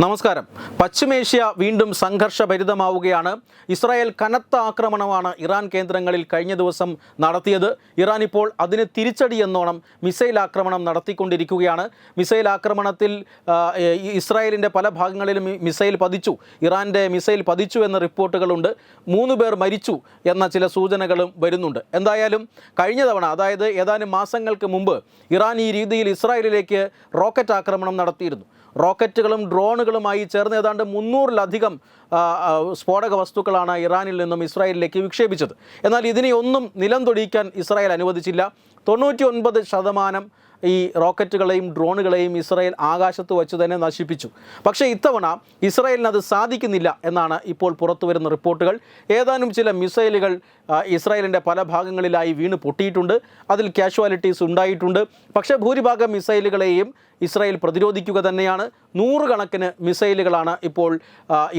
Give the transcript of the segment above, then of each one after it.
നമസ്കാരം. പശ്ചിമേഷ്യ വീണ്ടും സംഘർഷഭരിതമാവുകയാണ്. ഇസ്രായേൽ കനത്ത ആക്രമണമാണ് ഇറാൻ കേന്ദ്രങ്ങളിൽ കഴിഞ്ഞ ദിവസം നടത്തിയത്. ഇറാൻ ഇപ്പോൾ അതിന് തിരിച്ചടി എന്നോണം മിസൈൽ ആക്രമണം നടത്തിക്കൊണ്ടിരിക്കുകയാണ്. മിസൈൽ ആക്രമണത്തിൽ ഇസ്രായേലിൻ്റെ പല ഭാഗങ്ങളിലും മിസൈൽ പതിച്ചു, ഇറാൻ്റെ മിസൈൽ പതിച്ചു എന്ന റിപ്പോർട്ടുകളുണ്ട്. 3 പേർ മരിച്ചു എന്ന ചില സൂചനകളും വരുന്നുണ്ട്. എന്തായാലും കഴിഞ്ഞ തവണ, അതായത് ഏതാനും മാസങ്ങൾക്ക് മുമ്പ്, ഇറാൻ ഈ രീതിയിൽ ഇസ്രായേലിലേക്ക് റോക്കറ്റ് ആക്രമണം നടത്തിയിരുന്നു. റോക്കറ്റുകളും ഡ്രോണുകളുമായി ചേർന്ന് ഏതാണ്ട് 300-ലധികം സ്ഫോടക വസ്തുക്കളാണ് ഇറാനിൽ നിന്നും ഇസ്രായേലിലേക്ക് വിക്ഷേപിച്ചത്. എന്നാൽ ഇതിനെയൊന്നും നിലം തൊടിയിക്കാൻ ഇസ്രായേൽ അനുവദിച്ചില്ല. 99% ഈ റോക്കറ്റുകളെയും ഡ്രോണുകളെയും ഇസ്രായേൽ ആകാശത്ത് വച്ച് തന്നെ നശിപ്പിച്ചു. പക്ഷേ ഇത്തവണ ഇസ്രായേലിന് അത് സാധിക്കുന്നില്ല എന്നാണ് ഇപ്പോൾ പുറത്തു വരുന്ന റിപ്പോർട്ടുകൾ. ഏതാനും ചില മിസൈലുകൾ ഇസ്രായേലിൻ്റെ പല ഭാഗങ്ങളിലായി വീണ് പൊട്ടിയിട്ടുണ്ട്. അതിൽ കാഷ്വാലിറ്റീസ് ഉണ്ടായിട്ടുണ്ട്. പക്ഷേ ഭൂരിഭാഗം മിസൈലുകളെയും ഇസ്രായേൽ പ്രതിരോധിക്കുക തന്നെയാണ്. 100 കണക്കിന് മിസൈലുകളാണ് ഇപ്പോൾ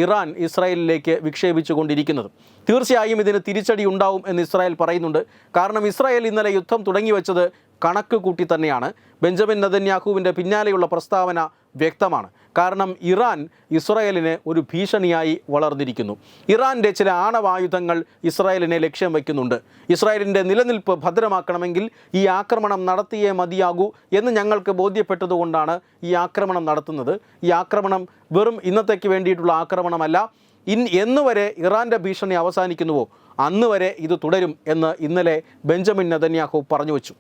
ഇറാൻ ഇസ്രായേലിലേക്ക് വിക്ഷേപിച്ചു കൊണ്ടിരിക്കുന്നത്. തീർച്ചയായും ഇതിന് തിരിച്ചടി ഉണ്ടാവും എന്ന് ഇസ്രായേൽ പറയുന്നുണ്ട്. കാരണം ഇസ്രായേൽ ഇന്നലെ യുദ്ധം തുടങ്ങി വെച്ചത് കണക്ക് കൂട്ടി തന്നെയാണ്. ബെഞ്ചമിൻ നെതന്യാഹുവിൻ്റെ പിന്നാലെയുള്ള പ്രസ്താവന വ്യക്തമാണ്. കാരണം ഇറാൻ ഇസ്രായേലിന് ഒരു ഭീഷണിയായി വളർന്നിരിക്കുന്നു. ഇറാൻ്റെ ചില ആണവായുധങ്ങൾ ഇസ്രായേലിനെ ലക്ഷ്യം വയ്ക്കുന്നുണ്ട്. ഇസ്രായേലിൻ്റെ നിലനിൽപ്പ് ഭദ്രമാക്കണമെങ്കിൽ ഈ ആക്രമണം നടത്തിയേ മതിയാകൂ എന്ന് ഞങ്ങൾക്ക് ബോധ്യപ്പെട്ടതുകൊണ്ടാണ് ഈ ആക്രമണം നടത്തുന്നത്. ഈ ആക്രമണം വെറും ഇന്നത്തേക്ക് വേണ്ടിയിട്ടുള്ള ആക്രമണമല്ല. എന്നുവരെ ഇറാൻ്റെ ഭീഷണി അവസാനിക്കുന്നുവോ അന്ന് വരെ ഇത് തുടരും എന്ന് ഇന്നലെ ബെഞ്ചമിൻ നെതന്യാഹു പറഞ്ഞു വച്ചു.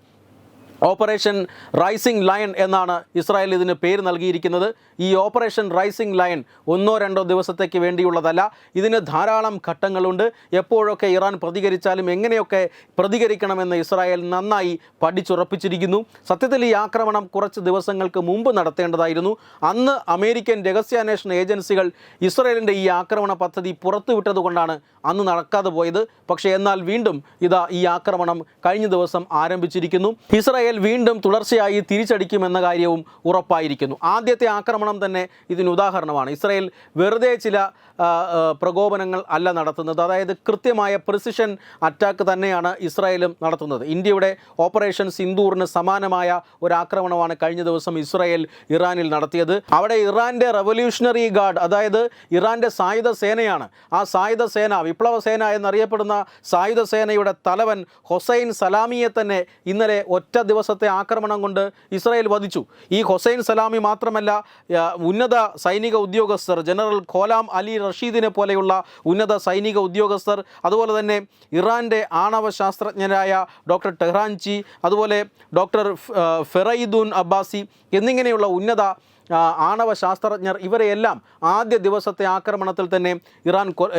ഓപ്പറേഷൻ റൈസിംഗ് ലയൺ എന്നാണ് ഇസ്രായേൽ ഇതിന് പേര് നൽകിയിരിക്കുന്നത്. ഈ ഓപ്പറേഷൻ റൈസിംഗ് ലയൺ 1-2 ദിവസത്തേക്ക് വേണ്ടിയുള്ളതല്ല. ഇതിന് ധാരാളം ഘട്ടങ്ങളുണ്ട്. എപ്പോഴൊക്കെ ഇറാൻ പ്രതികരിച്ചാലും എങ്ങനെയൊക്കെ പ്രതികരിക്കണമെന്ന് ഇസ്രായേൽ നന്നായി പഠിച്ചുറപ്പിച്ചിരിക്കുന്നു. സത്യത്തിൽ ഈ ആക്രമണം കുറച്ച് ദിവസങ്ങൾക്ക് മുമ്പ് നടത്തേണ്ടതായിരുന്നു. അന്ന് അമേരിക്കൻ രഹസ്യാന്വേഷണ ഏജൻസികൾ ഇസ്രായേലിൻ്റെ ഈ ആക്രമണ പദ്ധതി പുറത്തുവിട്ടതുകൊണ്ടാണ് അന്ന് നടക്കാതെ പോയത്. പക്ഷേ എന്നാൽ വീണ്ടും ഈ ആക്രമണം കഴിഞ്ഞ ദിവസം ആരംഭിച്ചിരിക്കുന്നു. ഇസ്രായേൽ വീണ്ടും തുടർച്ചയായി തിരിച്ചടിക്കുമെന്ന കാര്യവും ഉറപ്പായിരിക്കുന്നു. ആദ്യത്തെ ആക്രമണം തന്നെ ഇതിന് ഉദാഹരണമാണ്. ഇസ്രായേൽ വെറുതെ ചില പ്രകോപനങ്ങൾ അല്ല നടത്തുന്നത്. അതായത് കൃത്യമായ പ്രിസിഷൻ അറ്റാക്ക് തന്നെയാണ് ഇസ്രായേലും നടത്തുന്നത്. ഇന്ത്യയുടെ ഓപ്പറേഷൻ സിന്ദൂറിന് സമാനമായ ഒരു ആക്രമണമാണ് കഴിഞ്ഞ ദിവസം ഇസ്രായേൽ ഇറാനിൽ നടത്തിയത്. അവിടെ ഇറാൻ്റെ റവല്യൂഷണറി ഗാർഡ്, അതായത് ഇറാൻ്റെ സായുധ സേനയാണ്. ആ സായുധ സേന, വിപ്ലവ സേന എന്നറിയപ്പെടുന്ന സായുധ സേനയുടെ തലവൻ ഹൊസൈൻ സലാമിയെ തന്നെ ഇന്നലെ ഒറ്റ ദിവസത്തെ ആക്രമണം കൊണ്ട് ഇസ്രായേൽ വധിച്ചു. ഈ ഹൊസൈൻ സലാമി മാത്രമല്ല, ഉന്നത സൈനിക ഉദ്യോഗസ്ഥർ, ജനറൽ ഖോലാം അലി റഷീദിനെ പോലെയുള്ള ഉന്നത സൈനിക ഉദ്യോഗസ്ഥർ, അതുപോലെ തന്നെ ഇറാൻ്റെ ആണവ ശാസ്ത്രജ്ഞരായ ഡോക്ടർ ടെഹ്റാൻചി, അതുപോലെ ഡോക്ടർ ഫെറൈദൂൻ അബ്ബാസി എന്നിങ്ങനെയുള്ള ഉന്നത ആണവ ശാസ്ത്രജ്ഞർ, ഇവരെയെല്ലാം ആദ്യ ദിവസത്തെ ആക്രമണത്തിൽ തന്നെ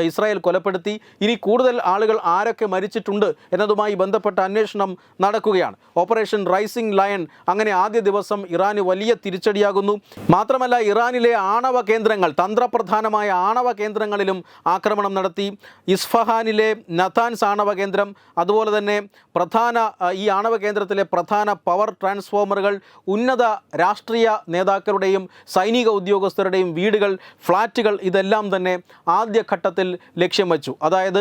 ഇസ്രായേൽ കൊലപ്പെടുത്തി. ഇനി കൂടുതൽ ആളുകൾ ആരൊക്കെ മരിച്ചിട്ടുണ്ട് എന്നതുമായി ബന്ധപ്പെട്ട അന്വേഷണം നടക്കുകയാണ്. ഓപ്പറേഷൻ റൈസിംഗ് ലയൺ അങ്ങനെ ആദ്യ ദിവസം ഇറാന് വലിയ തിരിച്ചടിയാകുന്നു. മാത്രമല്ല, ഇറാനിലെ ആണവ കേന്ദ്രങ്ങൾ, തന്ത്രപ്രധാനമായ ആണവ കേന്ദ്രങ്ങളിലും ആക്രമണം നടത്തി. ഇസ്ഫഹാനിലെ നഥാൻസ് ആണവ കേന്ദ്രം, അതുപോലെ തന്നെ ഈ ആണവ കേന്ദ്രത്തിലെ പ്രധാന പവർ ട്രാൻസ്ഫോമറുകൾ, ഉന്നത രാഷ്ട്രീയ നേതാക്കളുടെയും സൈനിക ഉദ്യോഗസ്ഥരുടെയും വീടുകൾ, ഫ്ലാറ്റുകൾ, ഇതെല്ലാം തന്നെ ആദ്യഘട്ടത്തിൽ ലക്ഷ്യം വച്ചു. അതായത്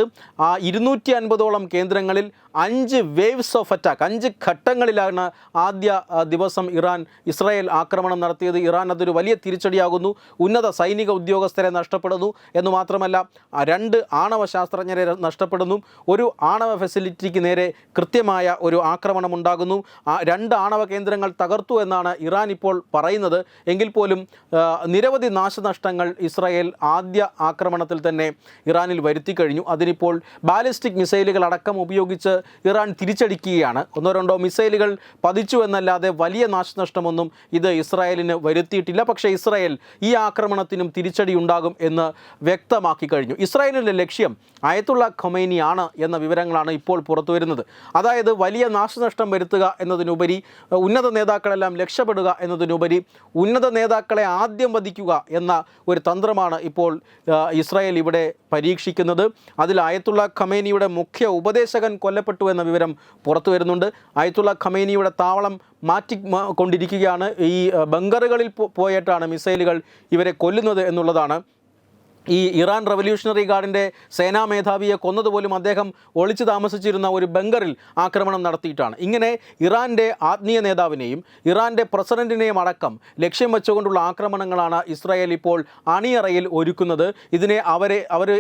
250ഓളം കേന്ദ്രങ്ങളിൽ 5 വേവ്സ് ഓഫ് അറ്റാക്ക്, 5 ഘട്ടങ്ങളിലാണ് ആദ്യ ദിവസം ഇസ്രായേൽ ആക്രമണം നടത്തിയത്. ഇറാൻ അതൊരു വലിയ തിരിച്ചടിയാകുന്നു. ഉന്നത സൈനിക ഉദ്യോഗസ്ഥരെ നഷ്ടപ്പെടുന്നു എന്ന് മാത്രമല്ല, 2 ആണവ ശാസ്ത്രജ്ഞരെ നഷ്ടപ്പെടുന്നു. ഒരു ആണവ ഫെസിലിറ്റിക്ക് നേരെ കൃത്യമായ ഒരു ആക്രമണം ഉണ്ടാകുന്നു. 2 ആണവ കേന്ദ്രങ്ങൾ തകർത്തു എന്നാണ് ഇറാൻ ഇപ്പോൾ പറയുന്നത്. എങ്കിൽ പോലും നിരവധി നാശനഷ്ടങ്ങൾ ഇസ്രായേൽ ആദ്യ ആക്രമണത്തിൽ തന്നെ ഇറാനിൽ വരുത്തി കഴിഞ്ഞു. അതിനിപ്പോൾ ബാലിസ്റ്റിക് മിസൈലുകൾ അടക്കം ഉപയോഗിച്ച് ഇറാൻ തിരിച്ചടിക്കുകയാണ്. 1-2 മിസൈലുകൾ പതിച്ചു എന്നല്ലാതെ വലിയ നാശനഷ്ടമൊന്നും ഇത് ഇസ്രായേലിന് വരുത്തിയിട്ടില്ല. പക്ഷേ ഇസ്രായേൽ ഈ ആക്രമണത്തിനും തിരിച്ചടി ഉണ്ടാകും എന്ന് വ്യക്തമാക്കി കഴിഞ്ഞു. ഇസ്രായേലിൻ്റെ ലക്ഷ്യം അയത്തുള്ള ഖൊമൈനിയാണ് എന്ന വിവരങ്ങളാണ് ഇപ്പോൾ പുറത്തു വരുന്നത്. അതായത് വലിയ നാശനഷ്ടം വരുത്തുക എന്നതിനുപരി, ഉന്നത നേതാക്കളെല്ലാം രക്ഷപ്പെടുക എന്നതിനുപരി, ഉന്നത നേതാക്കളെ ആദ്യം വധിക്കുക എന്ന ഒരു തന്ത്രമാണ് ഇപ്പോൾ ഇസ്രായേൽ ഇവിടെ പരീക്ഷിക്കുന്നത്. അതിൽ അയത്തുള്ള ഖമേനിയുടെ മുഖ്യ ഉപദേശകൻ കൊല്ലപ്പെട്ടു എന്ന വിവരം പുറത്തു വരുന്നുണ്ട്. അയത്തുള്ള ഖമേനിയുടെ താവളം കൊണ്ടിരിക്കുകയാണ്. ഈ ബങ്കറുകളിൽ പോയിട്ടാണ് മിസൈലുകൾ ഇവരെ കൊല്ലുന്നത് എന്നുള്ളതാണ് ഈ ഇറാൻ റവല്യൂഷണറി ഗാർഡിൻ്റെ സേനാ മേധാവിയെ കൊന്നതുപോലും അദ്ദേഹം ഒളിച്ചു താമസിച്ചിരുന്ന ഒരു ബങ്കറിൽ ആക്രമണം നടത്തിയിട്ടാണ്. ഇങ്ങനെ ഇറാൻ്റെ ആത്മീയ നേതാവിനെയും ഇറാൻ്റെ പ്രസിഡന്റിനെയും അടക്കം ലക്ഷ്യം വെച്ചുകൊണ്ടുള്ള ആക്രമണങ്ങളാണ് ഇസ്രായേൽ ഇപ്പോൾ അണിയറയിൽ ഒരുക്കുന്നത്. ഇതിനെ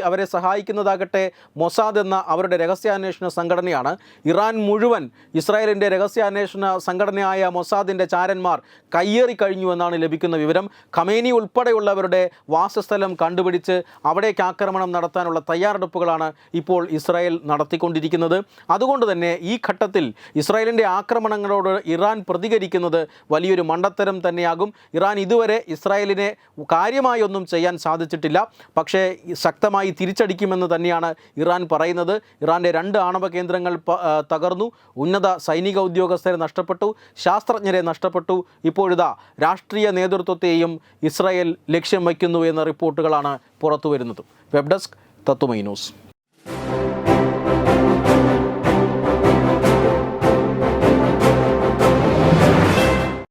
അവരെ സഹായിക്കുന്നതാകട്ടെ മൊസാദ് എന്ന അവരുടെ രഹസ്യാന്വേഷണ സംഘടനയാണ്. ഇറാൻ മുഴുവൻ ഇസ്രായേലിൻ്റെ രഹസ്യാന്വേഷണ സംഘടനയായ മൊസാദിൻ്റെ ചാരന്മാർ കയ്യേറി കഴിഞ്ഞു എന്നാണ് ലഭിക്കുന്ന വിവരം. ഖമേനി ഉൾപ്പെടെയുള്ളവരുടെ വാസസ്ഥലം കണ്ടുപിടിച്ച് അവിടേക്ക് ആക്രമണം നടത്താനുള്ള തയ്യാറെടുപ്പുകളാണ് ഇപ്പോൾ ഇസ്രായേൽ നടത്തിക്കൊണ്ടിരിക്കുന്നത്. അതുകൊണ്ട് തന്നെ ഈ ഘട്ടത്തിൽ ഇസ്രായേലിൻ്റെ ആക്രമണങ്ങളോട് ഇറാൻ പ്രതികരിക്കുന്നത് വലിയൊരു മണ്ടത്തരം തന്നെയാകും. ഇറാൻ ഇതുവരെ ഇസ്രായേലിനെ കാര്യമായൊന്നും ചെയ്യാൻ സാധിച്ചിട്ടില്ല. പക്ഷേ ശക്തമായി തിരിച്ചടിക്കുമെന്ന് തന്നെയാണ് ഇറാൻ പറയുന്നത്. ഇറാൻ്റെ 2 ആണവ കേന്ദ്രങ്ങൾ തകർന്നു, ഉന്നത സൈനിക ഉദ്യോഗസ്ഥരെ നഷ്ടപ്പെട്ടു, ശാസ്ത്രജ്ഞരെ നഷ്ടപ്പെട്ടു. ഇപ്പോഴിതാ രാഷ്ട്രീയ നേതൃത്വത്തെയും ഇസ്രായേൽ ലക്ഷ്യം വയ്ക്കുന്നു എന്ന റിപ്പോർട്ടുകളാണ് പുറത്തു വരുന്നത്. വെബ് ഡെസ്ക് തത്വമൈ ന്യൂസ്.